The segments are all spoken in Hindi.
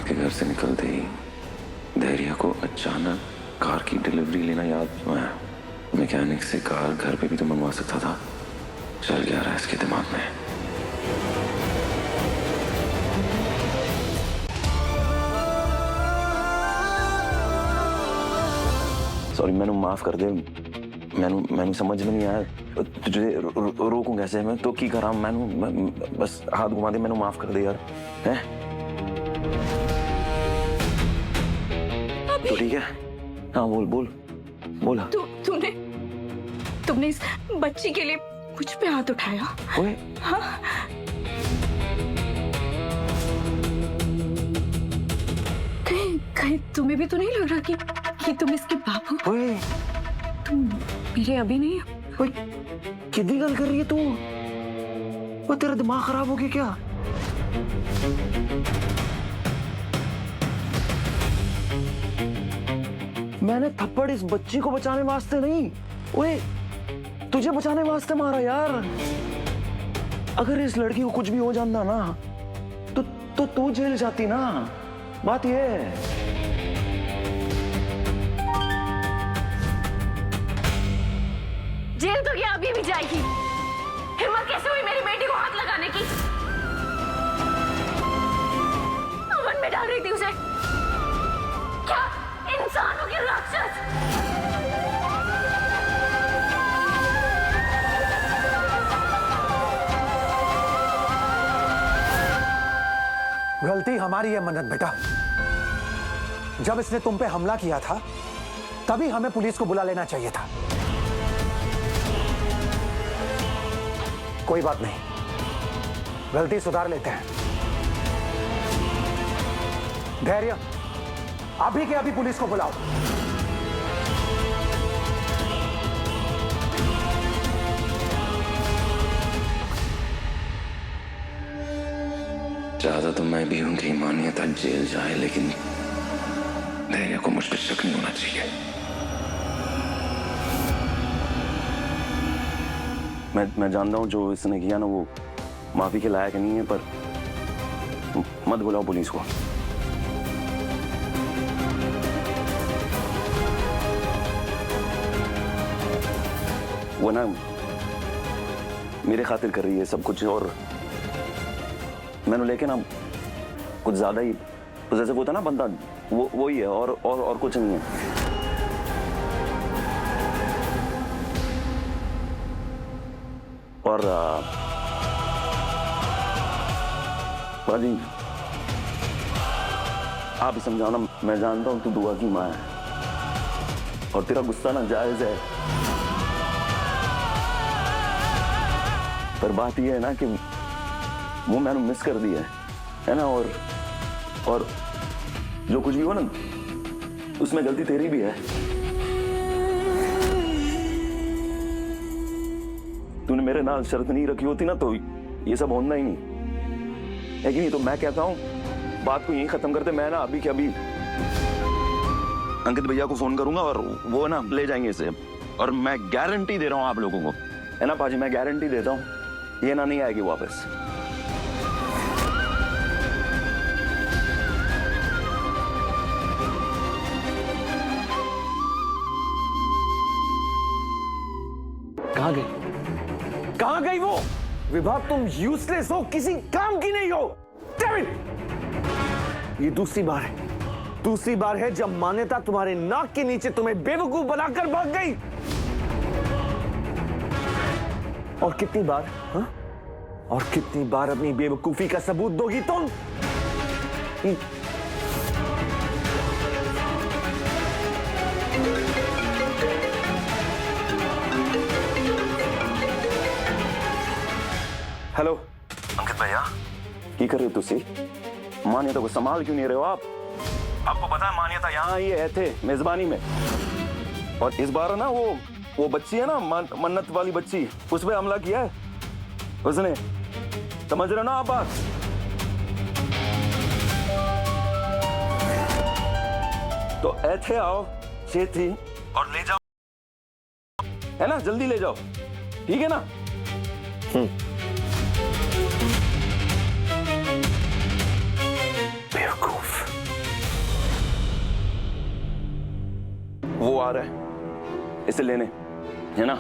के घर से निकलते ही धैर्य को अचानक कार की डिलीवरी लेना याद आया। मैकेनिक से कार घर पे भी तो मंगवा सकता था। चल क्या रहा है इसके दिमाग में। सॉरी, मैंने माफ कर दे। मैंने समझ में नहीं आया तुझे रोकूं कैसे। मैं तो की करा, मैंने बस हाथ घुमा दे। मैंने माफ कर दे यार। हैं तो ठीक है। हाँ बोल बोल बोला। तुमने इस बच्ची के लिए मुझ पे हाथ उठाया। ओए हाँ? कहीं तुम्हें भी तो नहीं लग रहा कि तुम इसके बाप हो? ओए तुम मेरे अभी नहीं। ओए कितनी गल कर रही है तू? वो तेरा दिमाग खराब हो गया क्या? मैंने थप्पड़ इस बच्ची को बचाने वास्ते नहीं, ओए तुझे बचाने वास्ते मारा यार। अगर इस लड़की को कुछ भी हो जाता ना तो तू जेल जाती ना। बात ये है। जेल तो ये अभी भी जाएगी। हिम्मत कैसे हुई मेरी बेटी को हाथ लगाने की? अमन में डाल रही थी उसे। क्या इंसानों की राक्षस? गलती हमारी है मन्नत बेटा। जब इसने तुम पे हमला किया था तभी हमें पुलिस को बुला लेना चाहिए था। कोई बात नहीं, गलती सुधार लेते हैं। धैर्य, अभी के अभी पुलिस को बुलाओ। चाहता तो मैं भी हूं कि मान्यता जेल जाए, लेकिन धैर्य को मुझ पर शक नहीं होना चाहिए। मैं जानता हूं जो इसने किया ना वो माफी के लायक नहीं है, पर मत बुलाओ पुलिस को। वो ना मेरे खातिर कर रही है सब कुछ, और मैंने लेके ना कुछ ज्यादा ही जैसे वो था ना बंदा, वो ही है, और कुछ नहीं है। और बाजी आप ही समझाना। मैं जानता हूं तू दुआ की मां है और तेरा गुस्सा ना जायज है, पर बात यह है ना कि वो मैंने मिस कर दिया है ना। और जो कुछ भी हो ना उसमें गलती तेरी भी है। तूने मेरे नाल शर्त नहीं रखी होती ना तो ये सब होना ही नहीं है कि नहीं। तो मैं कहता हूं बात को यहीं खत्म करते। मैं ना अभी के अभी अंकित भैया को फोन करूंगा और वो ना ले जाएंगे इसे। और मैं गारंटी दे रहा हूं आप लोगों को, है ना पाजी, मैं गारंटी देता हूं ये ना नहीं आएगी वापस। कहां गई वो? विभा, तुम यूजलेस हो, किसी काम की नहीं हो। ये दूसरी बार है जब मान्यता तुम्हारे नाक के नीचे तुम्हें बेवकूफ बनाकर भाग गई। और कितनी बार, हा? और कितनी बार अपनी बेवकूफी का सबूत दोगी तुम? हेलो अंकित भैया, की कर रहे हो तुसी? मान्यता को संभाल क्यों नहीं रहे हो आप? आपको पता है मान्यता यहाँ आई है थे मेजबानी में, और इस बार ना वो बच्ची है ना मन्नत वाली बच्ची, उस पर हमला किया है उसने। समझ रहे हो ना आप बात? तो ऐसे आओ छेती और ले जाओ, है ना, जल्दी ले जाओ, ठीक है ना? बेवकूफ। वो आ रहा है इसे लेने, है ना?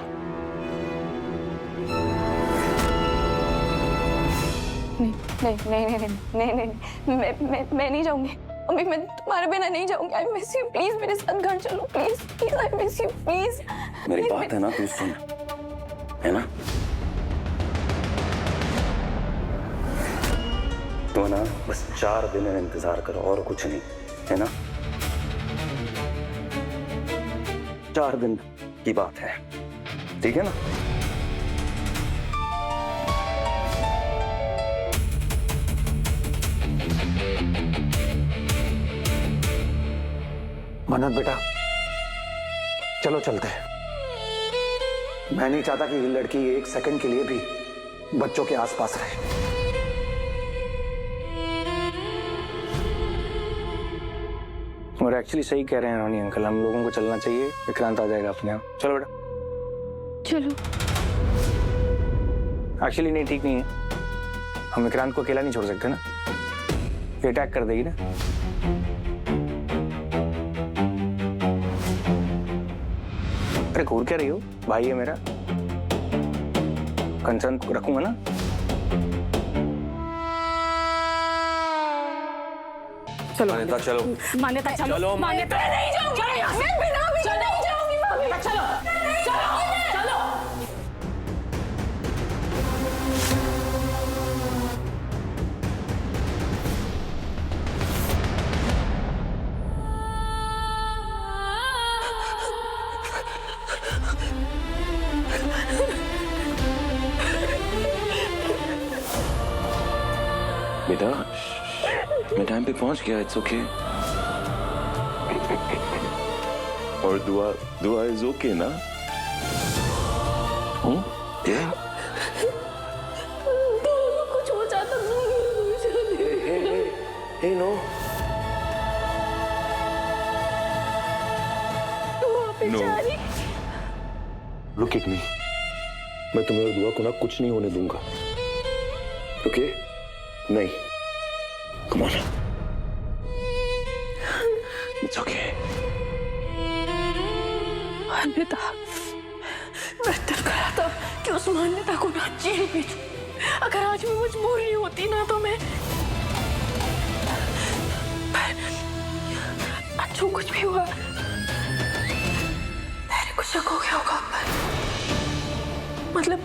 नहीं, मैं नहीं जाऊंगी अम्मी, मैं तुम्हारे बिना नहीं जाऊंगी। आई मिस यू, प्लीज मेरे साथ घर चलो, please please, I miss you, please. मेरी बात है ना, तू सुन, है ना? तो ना बस 4 दिन इंतजार करो और कुछ नहीं, है ना? 4 दिन की बात है, ठीक है ना? मन्नत बेटा, चलो चलते हैं। मैं नहीं चाहता कि ये लड़की 1 सेकंड के लिए भी बच्चों के आसपास रहे। और एक्चुअली सही कह रहे हैं रोनी अंकल, हम लोगों को चलना चाहिए, विक्रांत आ जाएगा अपने आप। चलो बेटा। चलो। एक्चुअली नहीं, ठीक नहीं है, हम विक्रांत को अकेला नहीं छोड़ सकते ना, ये अटैक कर देगी ना। अरे घूर क्या रही हो, भाई है मेरा, कंसर्न रखूंगा ना। चलो मान्यता चलो, मान्यता चलो, मान्यता नहीं जाऊंगी, मैं बिना भी नहीं जाऊंगी, मान्यता चलो चलो चलो। बेटा मैं टाइम पे पहुंच गया, इट्स ओके। और दुआ इज ओके ना? क्या? कुछ हो जाता हे no no, look at me, मैं तुम्हें और दुआ को ना कुछ नहीं होने दूंगा, ओके? नहीं, कम ऑन, इट्स ओके। मान्यता, मैं दिल करा था कि उस मान्यता को ना जेल भेजूं। अगर आज मैं मजबूर नहीं होती ना तो मैं, जो कुछ भी हुआ मेरे को शक हो गया होगा, मतलब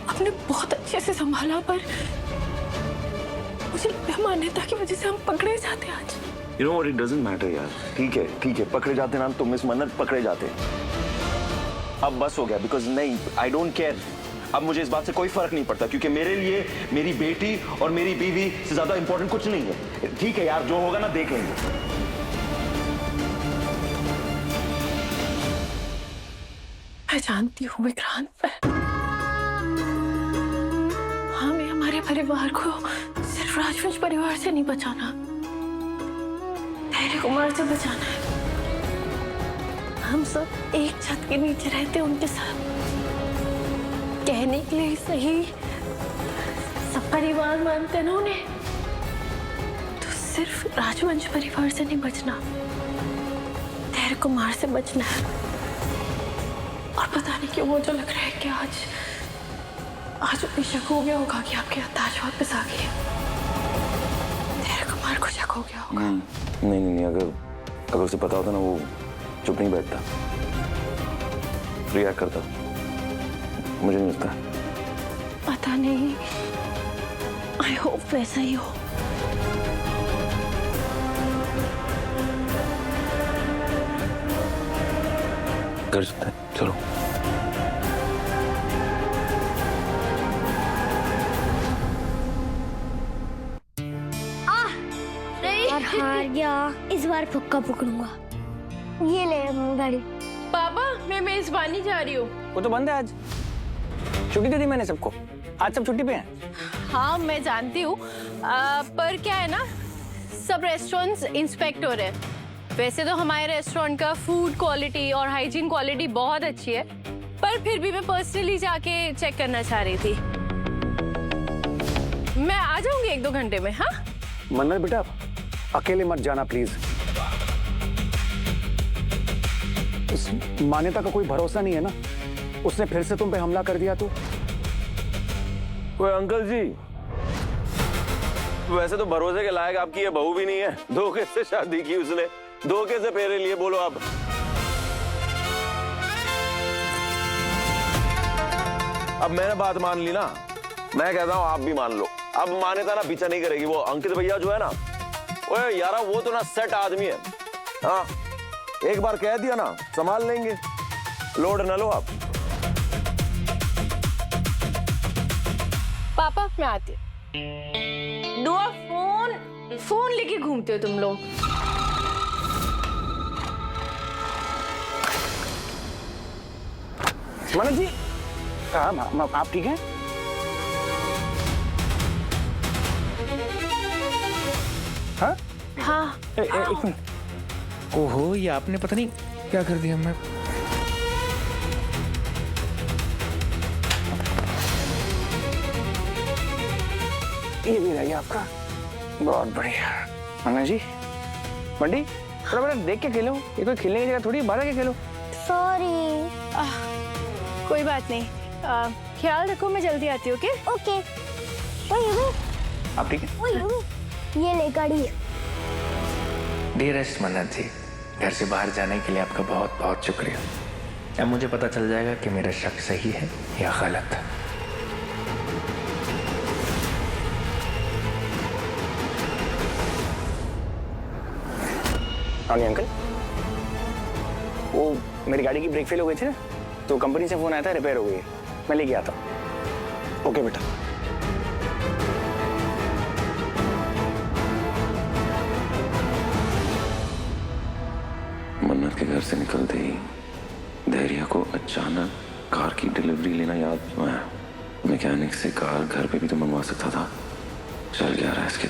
आपने बहुत अच्छे से संभाला, पर मुझे मान्यता की वजह से हम पकड़े जाते आज। You know what, it doesn't matter यार, ठीक है, पकड़े जाते ना तो मिस मन्नत पकड़े जाते। अब बस हो गया, बिकॉज नहीं, आई डोंट केयर, अब मुझे इस बात से कोई फर्क नहीं पड़ता, क्योंकि मेरे लिए मेरी बेटी और मेरी बीवी से ज्यादा इंपॉर्टेंट कुछ नहीं है। ठीक है यार, जो होगा ना देख लेंगे। मैं जानती हूँ विक्रांत, हमें हमारे परिवार को सिर्फ राजवंश परिवार से नहीं बचाना, धैर्य कुमार से बचाना है। हम सब एक छत के नीचे रहते उनके साथ, कहने के लिए सही सब परिवार मानते ना उन्हें, तो सिर्फ राजवंश परिवार से नहीं बचना, धैर्य कुमार से बचना है। और पता नहीं क्यों मुझे लग रहा है कि आज उन्हें शक हो गया होगा कि आपके ताज वापस आ गई है। धैर्य कुमार को शक हो गया होगा। नहीं, अगर उसे पता होता ना, वो चुप नहीं बैठता, रिएक्ट करता, मुझे नहीं लगता। पता नहीं, आई होप वैसा ही हो। कर सकते हैं, चलो। हार गया, इस बार पक्का पकड़ूंगा। ये ले गाड़ी। पापा, मैं मेजबानी जा रही हूँ। वो तो बंद है आज, छुट्टी दे दी मैंने सबको, आज सब छुट्टी पे हैं। हाँ मैं जानती हूँ, पर क्या है ना, सब रेस्टोरेंट्स इंस्पेक्ट हो रहे हैं। वैसे तो हमारे रेस्टोरेंट का फूड क्वालिटी और हाइजीन क्वालिटी बहुत अच्छी है, पर फिर भी मैं पर्सनली जाके चेक करना चाह रही थी। मैं आ जाऊंगी 1-2 घंटे में। हाँ मन्नत बेटा, अकेले मत जाना प्लीज। उस मान्यता का कोई भरोसा नहीं है ना, उसने फिर से तुम पे हमला कर दिया तो। ओए अंकल जी, वैसे तो भरोसे के लायक आपकी ये बहू भी नहीं है। धोखे से शादी की उसने, धोखे से फेरे लिए। बोलो आप। अब मैंने बात मान ली ना, मैं कहता हूं आप भी मान लो। अब मान्यता ना पीछा नहीं करेगी। वो अंकित भैया जो है ना, ओए यारा वो तो ना सेट आदमी है। हाँ, एक बार कह दिया ना, संभाल लेंगे। लोड ना लो आप। पापा मैं आती हूँ। दुआ फोन लेके घूमते हो तुम लोग। मनोज जी, हाँ आप ठीक हैं? हाँ हाँ एक मिनट। ओहो, ये आपने पता नहीं क्या कर दिया। मैं ये भी रही आपका, बहुत बढ़िया। मनोज जी, बंटी थोड़ा बड़ा देख के खेलो, ये कोई खेलने की जगह थोड़ी, बाहर के खेलो। सॉरी। कोई बात नहीं, ख्याल रखो, मैं जल्दी आती हूँ। Okay okay. ओए आप ठीक है? ओए ये ले गाड़ी। डियरेस्ट मन्नत जी, घर से बाहर जाने के लिए आपका बहुत बहुत शुक्रिया। अब मुझे पता चल जाएगा कि मेरा शक सही है या गलत। हाँ अंकल, वो मेरी गाड़ी की ब्रेक फेल हो गई थी ना, तो कंपनी से फोन आया था, रिपेयर हो गई है, मैं लेके आता हूँ। ओके बेटा। मन्नत के घर से निकलते ही धैर्य को अचानक कार की डिलीवरी लेना याद आया। मैकेनिक से कार घर पे भी तो मंगवा सकता था। चल गया रहा इसके